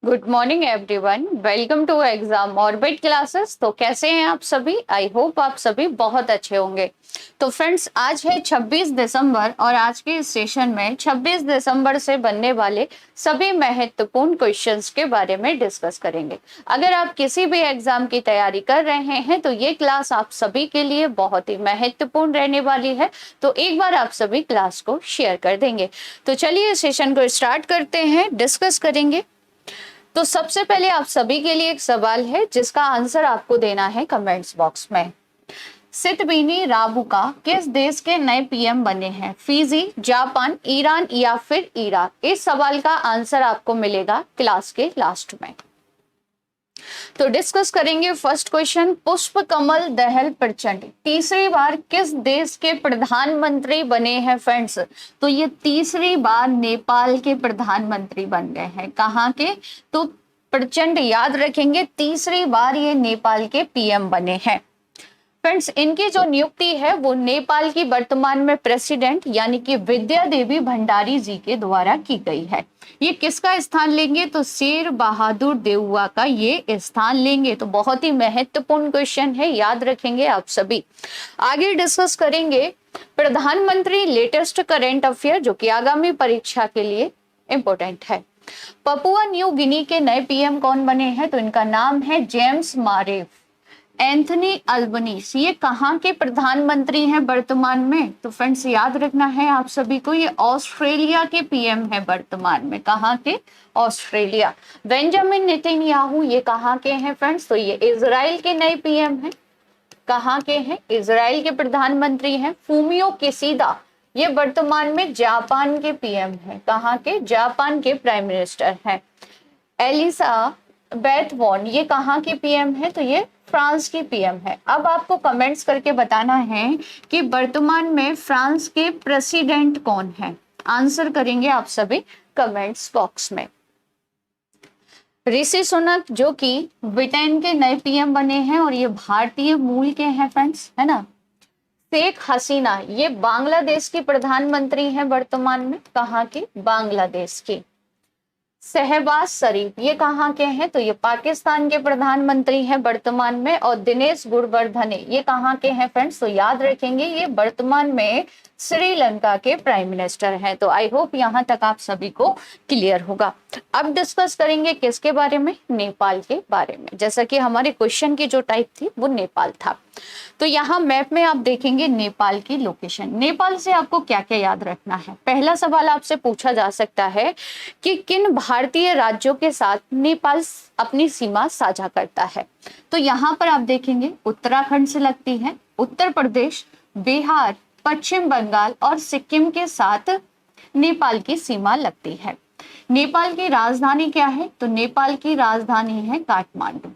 Good morning everyone, welcome to Exam Orbit Classes. तो कैसे हैं आप सभी? आई होप आप सभी बहुत अच्छे होंगे। तो फ्रेंड्स, आज है 26 दिसंबर और आज के इस सेशन में 26 दिसंबर से बनने वाले सभी महत्वपूर्ण क्वेश्चंस के बारे में डिस्कस करेंगे। अगर आप किसी भी एग्जाम की तैयारी कर रहे हैं तो ये क्लास आप सभी के लिए बहुत ही महत्वपूर्ण रहने वाली है। तो एक बार आप सभी क्लास को शेयर कर देंगे। तो चलिए सेशन को स्टार्ट करते हैं, डिस्कस करेंगे। तो सबसे पहले आप सभी के लिए एक सवाल है जिसका आंसर आपको देना है कमेंट्स बॉक्स में। सितबीनी राबुका किस देश के नए पीएम बने हैं? फिजी, जापान, ईरान या फिर इराक? इस सवाल का आंसर आपको मिलेगा क्लास के लास्ट में। तो डिस्कस करेंगे फर्स्ट क्वेश्चन। पुष्प कमल दहल प्रचंड तीसरी बार किस देश के प्रधानमंत्री बने हैं फ्रेंड्स? तो ये तीसरी बार नेपाल के प्रधानमंत्री बन गए हैं। कहाँ के? तो प्रचंड याद रखेंगे, तीसरी बार ये नेपाल के पीएम बने हैं। फ्रेंड्स, इनकी जो नियुक्ति है वो नेपाल की वर्तमान में प्रेसिडेंट यानी कि विद्या देवी भंडारी जी के द्वारा की गई है। ये किसका स्थान लेंगे? तो शेर बहादुर देउवा का ये स्थान लेंगे। तो बहुत ही महत्वपूर्ण क्वेश्चन है, याद रखेंगे आप सभी। आगे डिस्कस करेंगे प्रधानमंत्री लेटेस्ट करेंट अफेयर जो कि आगामी परीक्षा के लिए इंपॉर्टेंट है। पपुआ न्यू गिनी के नए पीएम कौन बने हैं? तो इनका नाम है जेम्स मारेफ। एंथनी अल्बनीस ये कहाँ के प्रधानमंत्री हैं वर्तमान में? तो फ्रेंड्स, याद रखना है आप सभी को, ये ऑस्ट्रेलिया के पीएम है वर्तमान में। कहाँ के? ऑस्ट्रेलिया। बेंजामिन नेतन्याहू ये कहाँ के हैं फ्रेंड्स? तो ये इजराइल के नए पीएम हैं। कहाँ के हैं? इजराइल के प्रधानमंत्री हैं। फूमियो किसीदा ये वर्तमान में जापान के पीएम हैं। कहाँ के? जापान के प्राइम मिनिस्टर हैं। एलिसा बेथ वॉन ये कहाँ की पीएम है? तो ये फ्रांस की पीएम है। अब आपको कमेंट्स करके बताना है कि वर्तमान में फ्रांस के प्रेसिडेंट कौन है। आंसर करेंगे आप सभी कमेंट्स बॉक्स में। ऋषि सुनक जो कि ब्रिटेन के नए पीएम बने हैं और ये भारतीय मूल के हैं फ्रेंड्स, है ना। शेख हसीना ये बांग्लादेश की प्रधानमंत्री हैं वर्तमान में। कहाँ की? बांग्लादेश की। शहबाज शरीफ ये कहाँ के हैं? तो ये पाकिस्तान के प्रधानमंत्री हैं वर्तमान में। और दिनेश गुणवर्धने ये कहाँ के हैं फ्रेंड्स? तो याद रखेंगे ये वर्तमान में श्रीलंका के प्राइम मिनिस्टर हैं। तो आई होप यहाँ तक आप सभी को क्लियर होगा। अब डिस्कस करेंगे किसके बारे में? नेपाल के बारे में। जैसा कि हमारे क्वेश्चन की जो टाइप थी वो नेपाल था। तो यहाँ मैप में आप देखेंगे नेपाल की लोकेशन। नेपाल से आपको क्या क्या याद रखना है? पहला सवाल आपसे पूछा जा सकता है कि किन भारतीय राज्यों के साथ नेपाल अपनी सीमा साझा करता है? तो यहाँ पर आप देखेंगे उत्तराखंड से लगती है, उत्तर प्रदेश, बिहार, पश्चिम बंगाल और सिक्किम के साथ नेपाल की सीमा लगती है। नेपाल की राजधानी क्या है? तो नेपाल की राजधानी है काठमांडू।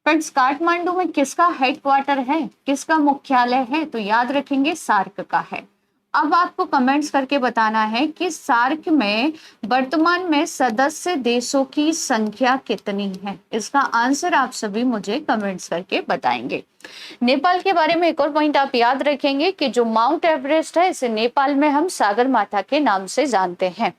फ्रेंड्स, काठमांडू में किसका हेडक्वार्टर है? किसका मुख्यालय है? तो याद रखेंगे सार्क का है। अब आपको कमेंट्स करके बताना है कि सार्क में वर्तमान में सदस्य देशों की संख्या कितनी है। इसका आंसर आप सभी मुझे कमेंट्स करके बताएंगे। नेपाल के बारे में एक और पॉइंट आप याद रखेंगे कि जो माउंट एवरेस्ट है इसे नेपाल में हम सागर माता के नाम से जानते हैं।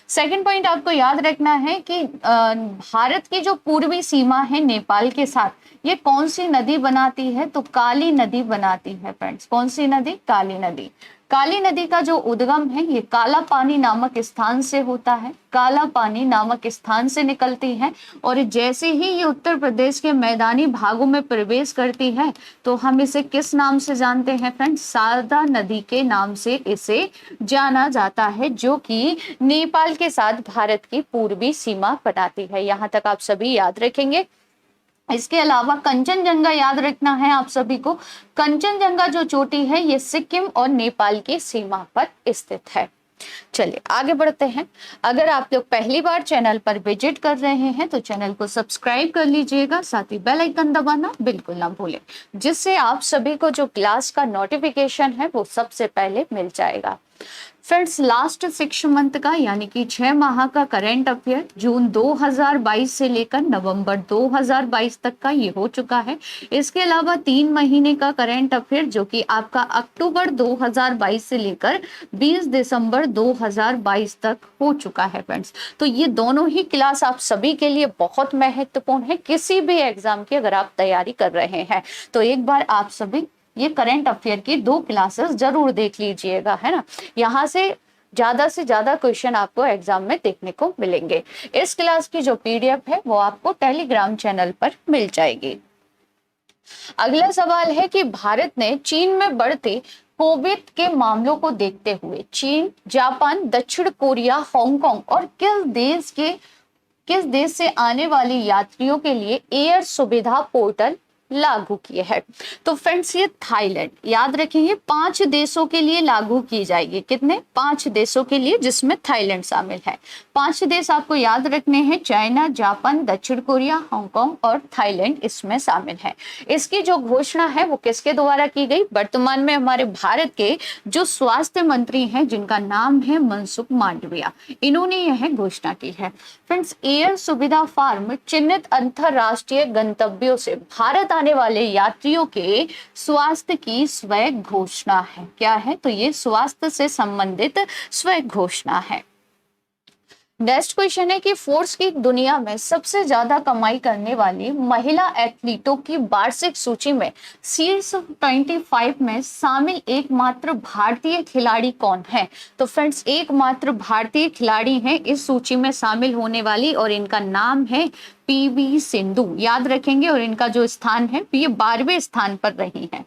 सेकंड पॉइंट आपको याद रखना है कि भारत की जो पूर्वी सीमा है नेपाल के साथ, ये कौन सी नदी बनाती है? तो काली नदी बनाती है फ्रेंड्स। कौन सी नदी? काली नदी। काली नदी का जो उद्गम है ये काला पानी नामक स्थान से होता है। काला पानी नामक स्थान से निकलती है और जैसे ही ये उत्तर प्रदेश के मैदानी भागों में प्रवेश करती है तो हम इसे किस नाम से जानते हैं फ्रेंड्स? शारदा नदी के नाम से इसे जाना जाता है, जो कि नेपाल के साथ भारत की पूर्वी सीमा बनाती है। यहाँ तक आप सभी याद रखेंगे। इसके अलावा कंचनजंगा याद रखना है आप सभी को। कंचनजंगा जो चोटी है ये सिक्किम और नेपाल की सीमा पर स्थित है। चलिए आगे बढ़ते हैं। अगर आप लोग पहली बार चैनल पर विजिट कर रहे हैं तो चैनल को सब्सक्राइब कर लीजिएगा, साथ ही बेल आइकन दबाना बिल्कुल ना भूलें, जिससे आप सभी को जो क्लास का नोटिफिकेशन है वो सबसे पहले मिल जाएगा। फ्रेंड्स लास्ट 6 मंथ का यानी कि 6 माह का करंट अफेयर जून 2022 से लेकर नवंबर 2022 तक का ये हो चुका है। इसके अलावा 3 महीने का करंट अफेयर जो कि आपका अक्टूबर 2022 से लेकर 20 दिसंबर 2022 तक हो चुका है फ्रेंड्स। तो ये दोनों ही क्लास आप सभी के लिए बहुत महत्वपूर्ण है, किसी भी एग्जाम की अगर आप तैयारी कर रहे हैं तो एक बार आप सभी ये करंट अफेयर की 2 क्लासेस जरूर देख लीजिएगा, है ना। यहाँ से ज्यादा क्वेश्चन आपको एग्जाम में देखने को मिलेंगे। इस क्लास की जो पीडीएफ है वो आपको टेलीग्राम चैनल पर मिल जाएगी। अगला सवाल है कि भारत ने चीन में बढ़ते कोविड के मामलों को देखते हुए चीन, जापान, दक्षिण कोरिया, हांगकांग और किस देश से आने वाले यात्रियों के लिए एयर सुविधा पोर्टल लागू किए हैं। तो फ्रेंड्स ये थाईलैंड, याद रखेंगे 5 देशों के लिए लागू की जाएगी। कितने? 5 देशों के लिए, जिसमें थाईलैंड शामिल है। 5 देश आपको याद रखने हैं, चाइना, जापान, दक्षिण कोरिया, हांगकांग और थाईलैंड इसमें शामिल है। इसकी जो घोषणा है वो किसके द्वारा की गई? वर्तमान में हमारे भारत के जो स्वास्थ्य मंत्री हैं जिनका नाम है मनसुख मांडविया, इन्होंने यह घोषणा की है। फ्रेंड्स एयर सुविधा फार्म चिन्हित अंतरराष्ट्रीय गंतव्यों से भारत आने वाले यात्रियों के स्वास्थ्य की स्वयं घोषणा है। क्या है? तो ये स्वास्थ्य से संबंधित स्वयं घोषणा है। नेक्स्ट क्वेश्चन है कि फोर्स की दुनिया में सबसे ज्यादा कमाई करने वाली महिला एथलीटों की वार्षिक सूची में शीर्ष 25 में शामिल एकमात्र भारतीय खिलाड़ी कौन है? तो फ्रेंड्स एकमात्र भारतीय खिलाड़ी हैं इस सूची में शामिल होने वाली और इनका नाम है पीवी सिंधु, याद रखेंगे। और इनका जो स्थान है ये 12वें स्थान पर रही है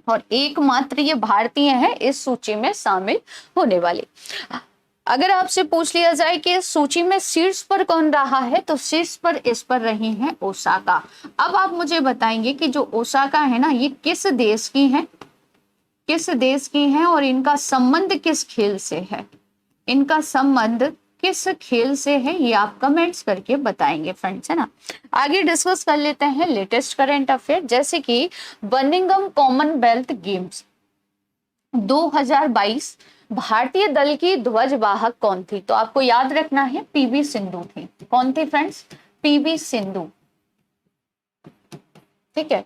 और एकमात्र ये भारतीय है इस सूची में शामिल होने वाली। अगर आपसे पूछ लिया जाए कि इस सूची में शीर्ष पर कौन रहा है तो शीर्ष पर इस पर रही है ओसाका। अब आप मुझे बताएंगे कि जो ओसाका है ना ये किस देश की है, किस देश की है और इनका संबंध किस खेल से है? इनका संबंध किस खेल से है ये आप कमेंट्स करके बताएंगे फ्रेंड्स, है ना। आगे डिस्कस कर लेते हैं लेटेस्ट करंट अफेयर, जैसे कि बर्मिंघम कॉमनवेल्थ गेम्स 2022 भारतीय दल की ध्वजवाहक कौन थी? तो आपको याद रखना है पीवी सिंधु थी। कौन थी फ्रेंड्स? पीवी सिंधु, ठीक है।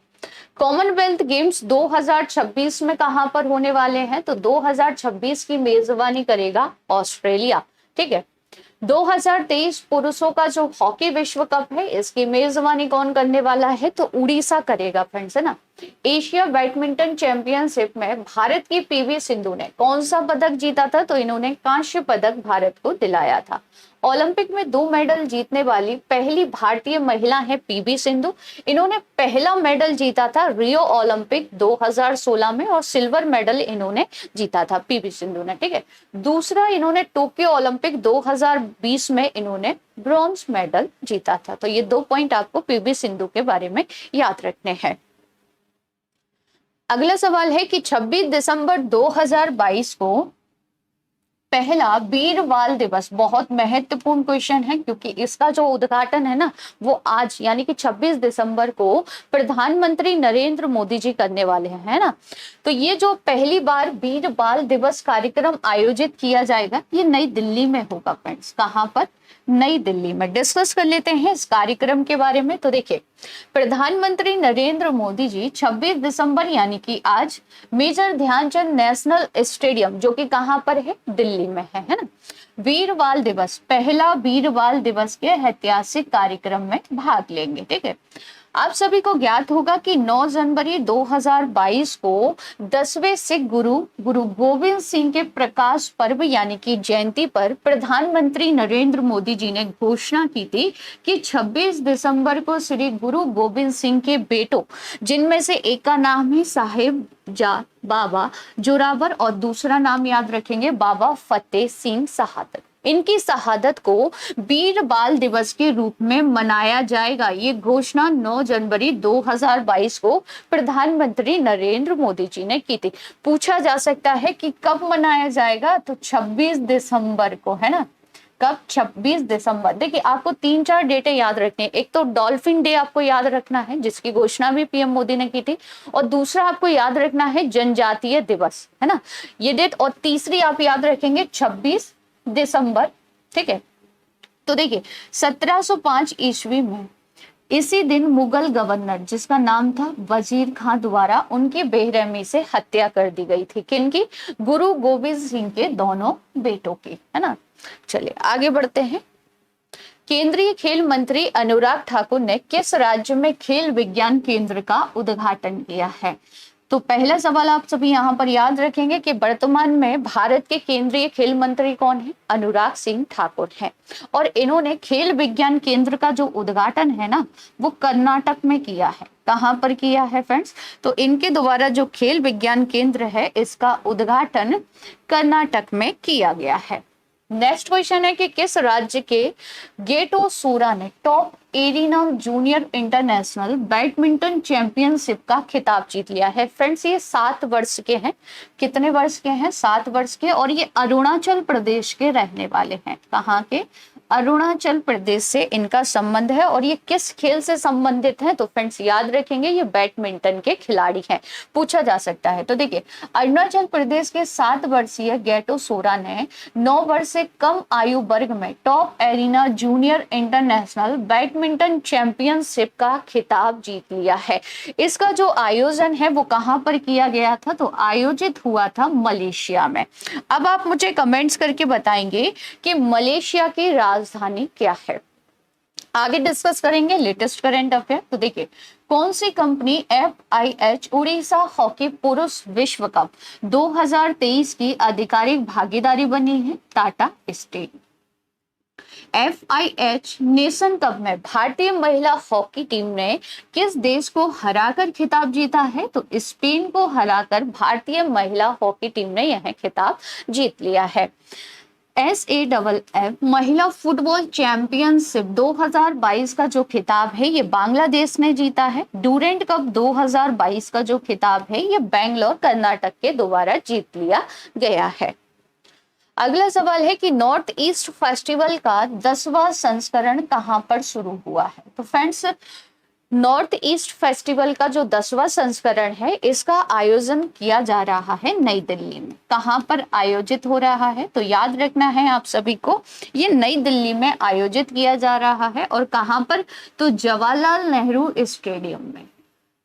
कॉमनवेल्थ गेम्स 2026 में कहां पर होने वाले हैं? तो 2026 की मेजबानी करेगा ऑस्ट्रेलिया, ठीक है। 2023 पुरुषों का जो हॉकी विश्व कप है इसकी मेजबानी कौन करने वाला है? तो उड़ीसा करेगा फ्रेंड्स, है ना। एशिया बैडमिंटन चैंपियनशिप में भारत की पीवी सिंधु ने कौन सा पदक जीता था? तो इन्होंने कांस्य पदक भारत को दिलाया था। ओलंपिक में 2 मेडल जीतने वाली पहली भारतीय महिला है पीवी सिंधु। इन्होंने पहला मेडल जीता था रियो ओलंपिक 2016 में और सिल्वर मेडल इन्होंने जीता था पीवी सिंधु ने, ठीक है। दूसरा इन्होंने टोक्यो ओलंपिक 2020 में इन्होंने ब्रॉन्ज मेडल जीता था। तो ये 2 पॉइंट आपको पीवी सिंधु के बारे में याद रखने हैं। अगला सवाल है कि 26 दिसंबर 2022 को पहला वीर बाल दिवस, बहुत महत्वपूर्ण क्वेश्चन है क्योंकि इसका जो उद्घाटन है ना वो आज यानी कि 26 दिसंबर को प्रधानमंत्री नरेंद्र मोदी जी करने वाले हैं, है ना। तो ये जो पहली बार वीर बाल दिवस कार्यक्रम आयोजित किया जाएगा ये नई दिल्ली में होगा फ्रेंड्स। कहां पर? नई दिल्ली में। डिस्कस कर लेते हैं इस कार्यक्रम के बारे में। तो देखिए प्रधानमंत्री नरेंद्र मोदी जी 26 दिसंबर यानी कि आज मेजर ध्यानचंद नेशनल स्टेडियम जो कि कहां पर है? दिल्ली में है ना। वीर बाल दिवस, पहला वीर बाल दिवस के ऐतिहासिक कार्यक्रम में भाग लेंगे, ठीक है। आप सभी को ज्ञात होगा कि 9 जनवरी 2022 को 10वें सिख गुरु गोविंद सिंह के प्रकाश पर्व यानी कि जयंती पर प्रधानमंत्री नरेंद्र मोदी जी ने घोषणा की थी कि 26 दिसंबर को श्री गुरु गोविंद सिंह के बेटों, जिनमें से एक का नाम है साहेब जात बाबा जोरावर और दूसरा नाम याद रखेंगे बाबा फतेह सिंह शहादत, इनकी शहादत को वीर बाल दिवस के रूप में मनाया जाएगा। ये घोषणा 9 जनवरी 2022 को प्रधानमंत्री नरेंद्र मोदी जी ने की थी। पूछा जा सकता है कि कब मनाया जाएगा? तो 26 दिसंबर को, है ना। कब? 26 दिसंबर। देखिए आपको 3-4 डेटें याद रखनी है। एक तो डॉल्फिन डे आपको याद रखना है, जिसकी घोषणा भी पीएम मोदी ने की थी, और दूसरा आपको याद रखना है जनजातीय दिवस, है ना, ये डेट, और तीसरी आप याद रखेंगे 26 दिसंबर। ठीक है, तो देखिए 1705 ईस्वी में इसी दिन मुगल गवर्नर जिसका नाम था वजीर खां द्वारा उनकी बेरहमी से हत्या कर दी गई थी। किनकी? गुरु गोविंद सिंह के दोनों बेटों की, है ना। चलिए आगे बढ़ते हैं। केंद्रीय खेल मंत्री अनुराग ठाकुर ने किस राज्य में खेल विज्ञान केंद्र का उद्घाटन किया है? तो पहला सवाल आप सभी यहाँ पर याद रखेंगे कि वर्तमान में भारत के केंद्रीय खेल मंत्री कौन है? अनुराग सिंह ठाकुर हैं, और इन्होंने खेल विज्ञान केंद्र का जो उद्घाटन है ना, वो कर्नाटक में किया है। कहाँ पर किया है फ्रेंड्स? तो इनके द्वारा जो खेल विज्ञान केंद्र है, इसका उद्घाटन कर्नाटक में किया गया है। नेक्स्ट क्वेश्चन है कि किस राज्य के गेटो सूरा ने top arena junior international badminton championship का खिताब जीत लिया है? फ्रेंड्स ये 7 वर्ष के हैं। कितने वर्ष के हैं? 7 वर्ष के, और ये अरुणाचल प्रदेश के रहने वाले हैं। कहाँ के? अरुणाचल प्रदेश से इनका संबंध है। और ये किस खेल से संबंधित है? तो फ्रेंड्स याद रखेंगे ये बैडमिंटन के खिलाड़ी हैं, पूछा जा सकता है। तो देखिए अरुणाचल प्रदेश के 7 वर्षीय गेटो सोरा ने 9 वर्ष से कम आयु वर्ग में top arena junior international badminton championship का खिताब जीत लिया है। इसका जो आयोजन है वो कहाँ पर किया गया था? तो आयोजित हुआ था मलेशिया में। अब आप मुझे कमेंट्स करके बताएंगे कि मलेशिया की राजधानी क्या है। आगे डिस्कस करेंगे लेटेस्ट करंट अफेयर। तो देखिए कौन सी कंपनी FIH उड़ीसा हॉकी पुरुष विश्व कप 2023 की आधिकारिक भागीदारी बनी है? Tata steel. FIH nation cup में भारतीय महिला हॉकी टीम ने किस देश को हराकर खिताब जीता है? तो स्पेन को हराकर भारतीय महिला हॉकी टीम ने यह खिताब जीत लिया है। SAFF महिला फुटबॉल चैंपियनशिप 2022 का जो खिताब है ये बांग्लादेश ने जीता है। डूरेंट कप 2022 का जो खिताब है ये बेंगलोर कर्नाटक के द्वारा जीत लिया गया है। अगला सवाल है कि नॉर्थ ईस्ट फेस्टिवल का 10वां संस्करण कहां पर शुरू हुआ है? तो फ्रेंड्स नॉर्थ ईस्ट फेस्टिवल का जो 10वां संस्करण है इसका आयोजन किया जा रहा है नई दिल्ली में। कहां पर आयोजित हो रहा है? तो याद रखना है आप सभी को, ये नई दिल्ली में आयोजित किया जा रहा है। और कहां पर? तो जवाहरलाल नेहरू स्टेडियम में।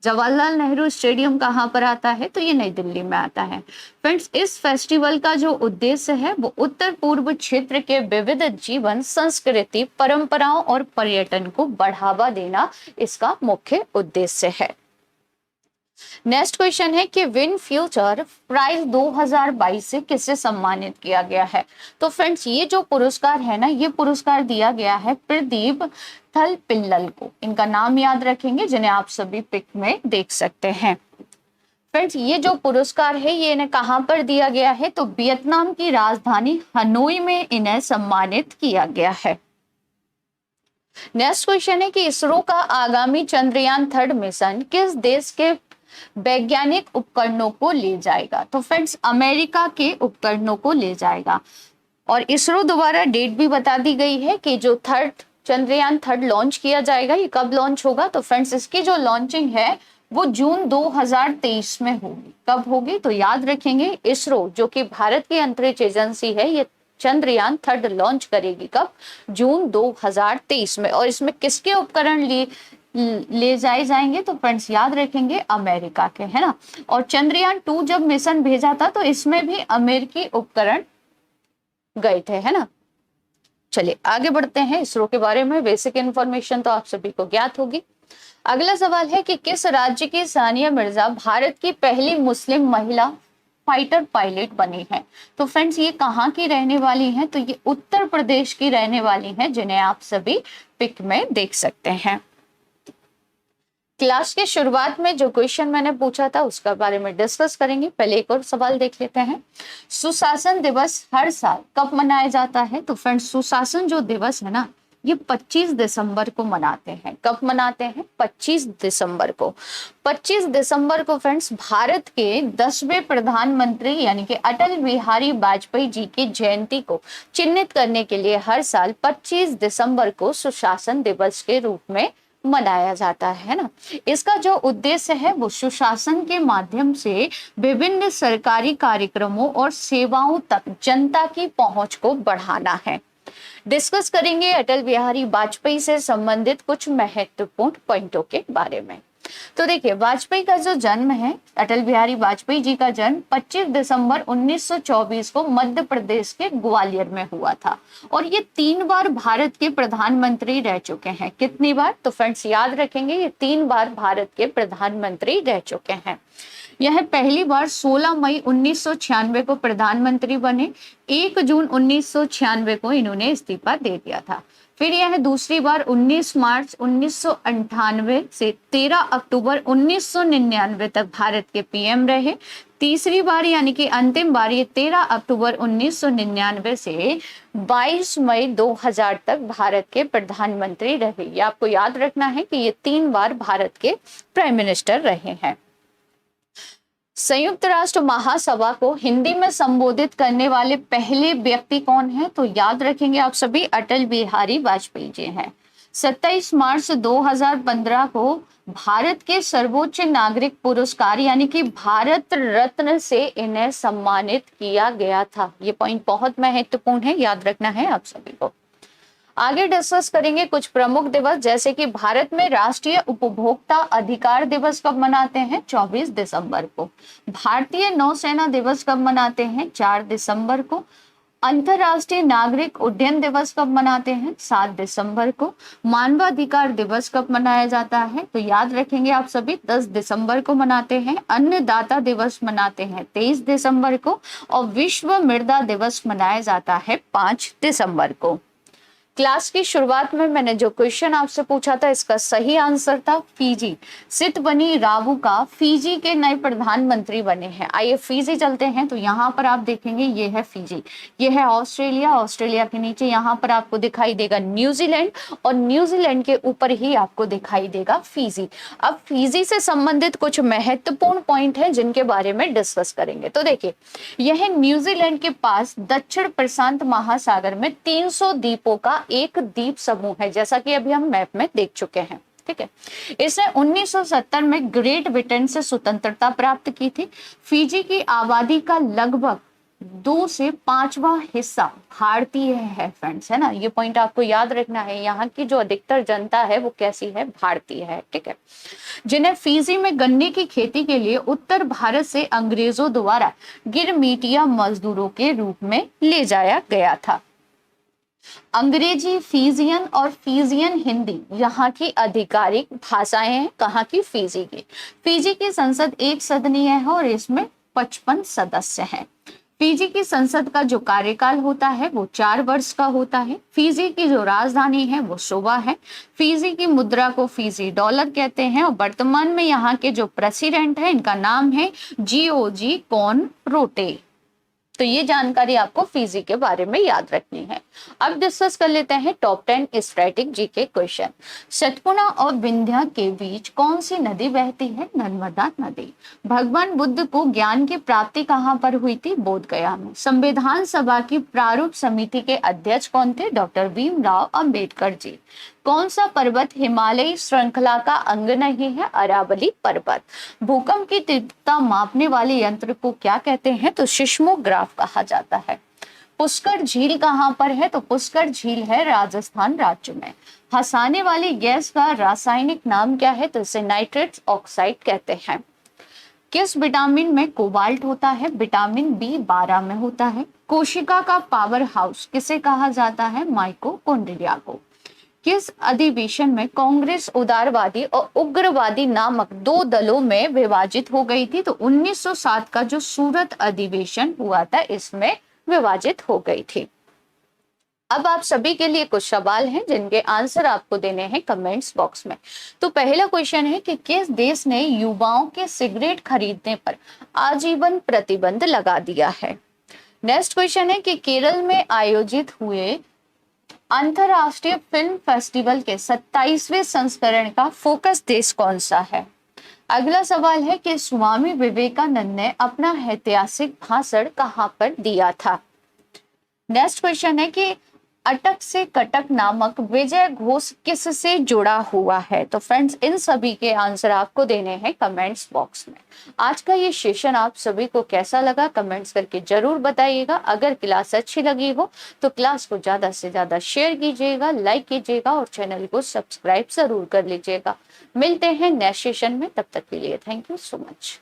जवाहरलाल नेहरू स्टेडियम कहाँ पर आता है? तो ये नई दिल्ली में आता है। फ्रेंड्स इस फेस्टिवल का जो उद्देश्य है वो उत्तर पूर्व क्षेत्र के विविध जीवन, संस्कृति, परंपराओं और पर्यटन को बढ़ावा देना इसका मुख्य उद्देश्य है। नेक्स्ट क्वेश्चन है कि विन फ्यूचर प्राइज 2022 से किसे सम्मानित किया गया है? तो फ्रेंड्स ये जो पुरस्कार है ना, ये पुरस्कार दिया गया है प्रदीप थल पिल्लल को। इनका नाम याद रखेंगे जिन्हें आप सभी पिक में देख सकते हैं। फ्रेंड्स ये जो पुरस्कार है ये इन्हें कहां पर दिया गया है? तो वियतनाम की राजधानी हनोई में इन्हें सम्मानित किया गया है। नेक्स्ट क्वेश्चन है कि इसरो का आगामी चंद्रयान 3 मिशन किस देश के वैज्ञानिक उपकरणों को ले जाएगा? तो फ्रेंड्स अमेरिका के उपकरणों को ले जाएगा। और इसरो द्वारा डेट भी बता दी गई है कि जो चंद्रयान 3 लॉन्च किया जाएगा ये कब लॉन्च होगा? तो फ्रेंड्स इसकी जो लॉन्चिंग है वो जून 2023 में होगी। कब होगी? तो याद रखेंगे इसरो जो कि भारत की अंतरिक्ष एजेंसी है ये चंद्रयान 3 लॉन्च करेगी। कब? जून 2023 में। और इसमें किसके उपकरण ले जाए जाएंगे? तो फ्रेंड्स याद रखेंगे अमेरिका के, है ना। और चंद्रयान 2 जब मिशन भेजा था तो इसमें भी अमेरिकी उपकरण गए थे, है ना। चलिए आगे बढ़ते हैं। इसरो के बारे में बेसिक इंफॉर्मेशन तो आप सभी को ज्ञात होगी। अगला सवाल है कि किस राज्य की सानिया मिर्जा भारत की पहली मुस्लिम महिला फाइटर पायलट बनी है? तो फ्रेंड्स ये कहाँ की रहने वाली हैं? तो ये उत्तर प्रदेश की रहने वाली हैं, जिन्हें आप सभी पिक में देख सकते हैं। क्लास के शुरुआत में जो क्वेश्चन मैंने पूछा था उसका बारे में डिस्कस करेंगे। पहले एक और सवाल देख लेते हैं। सुशासन दिवस हर साल कब मनाया जाता है? तो फ्रेंड्स सुशासन जो दिवस है ना ये 25 दिसंबर को मनाते हैं। कब मनाते हैं? 25 दिसंबर को। 25 दिसंबर को फ्रेंड्स भारत के 10वें प्रधानमंत्री यानी कि अटल बिहारी वाजपेयी जी की जयंती को चिन्हित करने के लिए हर साल 25 दिसंबर को सुशासन दिवस के रूप में मनाया जाता है ना। इसका जो उद्देश्य है वो सुशासन के माध्यम से विभिन्न सरकारी कार्यक्रमों और सेवाओं तक जनता की पहुंच को बढ़ाना है। डिस्कस करेंगे अटल बिहारी वाजपेयी से संबंधित कुछ महत्वपूर्ण पॉइंटों के बारे में। तो देखिए, वाजपेयी का जो जन्म है, अटल बिहारी वाजपेयी जी का जन्म 25 दिसंबर 1924 को मध्य प्रदेश के ग्वालियर में हुआ था और ये 3 बार भारत के प्रधानमंत्री रह चुके हैं। कितनी बार? तो फ्रेंड्स याद रखेंगे, ये 3 बार भारत के प्रधानमंत्री रह चुके हैं। यह पहली बार 16 मई 1996 को प्रधानमंत्री बने। 1 जून 1996 को इन्होंने इस्तीफा दे दिया था। फिर यह दूसरी बार 19 मार्च 1998 से 13 अक्टूबर 1999 तक भारत के पीएम रहे। तीसरी बार यानी कि अंतिम बार ये 13 अक्टूबर 1999 से 22 मई 2000 तक भारत के प्रधानमंत्री रहे। ये आपको याद रखना है कि ये 3 बार भारत के प्राइम मिनिस्टर रहे हैं। संयुक्त राष्ट्र महासभा को हिंदी में संबोधित करने वाले पहले व्यक्ति कौन है? तो याद रखेंगे आप सभी, अटल बिहारी वाजपेयी जी हैं। 27 मार्च 2015 को भारत के सर्वोच्च नागरिक पुरस्कार यानी कि भारत रत्न से इन्हें सम्मानित किया गया था। ये पॉइंट बहुत महत्वपूर्ण है, याद रखना है आप सभी को। आगे डिस्कस करेंगे कुछ प्रमुख दिवस, जैसे कि भारत में राष्ट्रीय उपभोक्ता अधिकार दिवस कब मनाते हैं? 24 दिसंबर को। भारतीय नौसेना दिवस कब मनाते हैं? 4 दिसंबर को। अंतरराष्ट्रीय नागरिक उड्डयन दिवस कब मनाते हैं? 7 दिसंबर को। मानवाधिकार दिवस कब मनाया जाता है? तो याद रखेंगे आप सभी, 10 दिसंबर को मनाते हैं। अन्नदाता दिवस मनाते हैं 23 दिसंबर को और विश्व मृदा दिवस मनाया जाता है 5 दिसंबर को। क्लास की शुरुआत में मैंने जो क्वेश्चन आपसे पूछा था, इसका सही आंसर था फिजी। सितबनी रावू का फिजी के नए प्रधानमंत्री बने हैं। आइए फिजी चलते हैं। तो यहाँ पर आप देखेंगे ये है फिजी, ये है ऑस्ट्रेलिया। ऑस्ट्रेलिया के नीचे यहाँ पर आपको दिखाई देगा न्यूजीलैंड और न्यूजीलैंड के ऊपर ही आपको दिखाई देगा फिजी। अब फिजी से संबंधित कुछ महत्वपूर्ण पॉइंट है जिनके बारे में डिस्कस करेंगे। तो देखिए, यह न्यूजीलैंड के पास दक्षिण प्रशांत महासागर में 300 द्वीपों का एक द्वीप समूह है, जैसा कि अभी हम मैप में देख चुके हैं। ठीक है, इसने 1970 में ग्रेट ब्रिटेन से स्वतंत्रता प्राप्त की थी। फिजी की आबादी का लगभग 2 से 5वां हिस्सा भारतीय है फ्रेंड्स, है ना। ये पॉइंट आपको याद रखना है। यहाँ की जो अधिकतर जनता है वो कैसी है? भारतीय है। ठीक है, जिन्हें फिजी में गन्ने की खेती के लिए उत्तर भारत से अंग्रेजों द्वारा गिरमिटिया मजदूरों के रूप में ले जाया गया था। अंग्रेजी, फिजियन और फिजियन हिंदी यहाँ की आधिकारिक भाषाएं हैं। कहाँ की? फिजी की। फिजी की संसद 1 सदनीय है और इसमें 55 सदस्य हैं। फिजी की संसद का जो कार्यकाल होता है वो 4 वर्ष का होता है। फिजी की जो राजधानी है वो सुवा है। फिजी की मुद्रा को फिजी डॉलर कहते हैं और वर्तमान में यहाँ के जो प्रेसिडेंट है इनका नाम है जियोजी कोनरोटे। तो ये जानकारी आपको फिजी के बारे में याद रखनी है। अब डिस्कस कर लेते हैं top 10 static GK question. Satpura और विंध्या के बीच कौन सी नदी बहती है? नर्मदा नदी। भगवान बुद्ध को ज्ञान की प्राप्ति कहाँ पर हुई थी? बोध गया में। संविधान सभा की प्रारूप समिति के अध्यक्ष कौन थे? डॉक्टर भीमराव अंबेडकर जी। कौन सा पर्वत हिमालयी श्रृंखला का अंग नहीं है? अरावली पर्वत। भूकंप की तीव्रता मापने वाले यंत्र को क्या कहते हैं? तो सिस्मोग्राफ कहा जाता है। पुष्कर झील कहाँ पर है? तो पुष्कर झील है राजस्थान राज्य में। हंसाने वाली गैस का रासायनिक नाम क्या है? तो इसे नाइट्रस ऑक्साइड कहते हैं। किस विटामिन में कोबाल्ट होता है? विटामिन B12 में होता है। कोशिका का पावर हाउस किसे कहा जाता है? माइटोकॉन्ड्रिया को। किस अधिवेशन में कांग्रेस उदारवादी और उग्रवादी नामक 2 दलों में विभाजित हो गई थी? तो 1907 का जो सूरत अधिवेशन हुआ था इसमें विभाजित हो गई थी। अब आप सभी के लिए कुछ सवाल हैं जिनके आंसर आपको देने हैं कमेंट्स बॉक्स में। तो पहला क्वेश्चन है कि किस देश ने युवाओं के सिगरेट खरीदने पर आजीवन प्रतिबंध लगा दिया है? नेक्स्ट क्वेश्चन है कि केरल में आयोजित हुए अंतरराष्ट्रीय फिल्म फेस्टिवल के 27वें संस्करण का फोकस देश कौन सा है? अगला सवाल है कि स्वामी विवेकानंद ने अपना ऐतिहासिक भाषण कहाँ पर दिया था? नेक्स्ट क्वेश्चन है कि अटक से कटक नामक विजय घोष किससे जुड़ा हुआ है? तो फ्रेंड्स, इन सभी के आंसर आपको देने हैं कमेंट्स बॉक्स में। आज का ये सेशन आप सभी को कैसा लगा कमेंट्स करके जरूर बताइएगा। अगर क्लास अच्छी लगी हो तो क्लास को ज्यादा से ज्यादा शेयर कीजिएगा, लाइक कीजिएगा और चैनल को सब्सक्राइब जरूर कर लीजिएगा। मिलते हैं नेक्स्ट सेशन में, तब तक के लिए थैंक यू सो मच।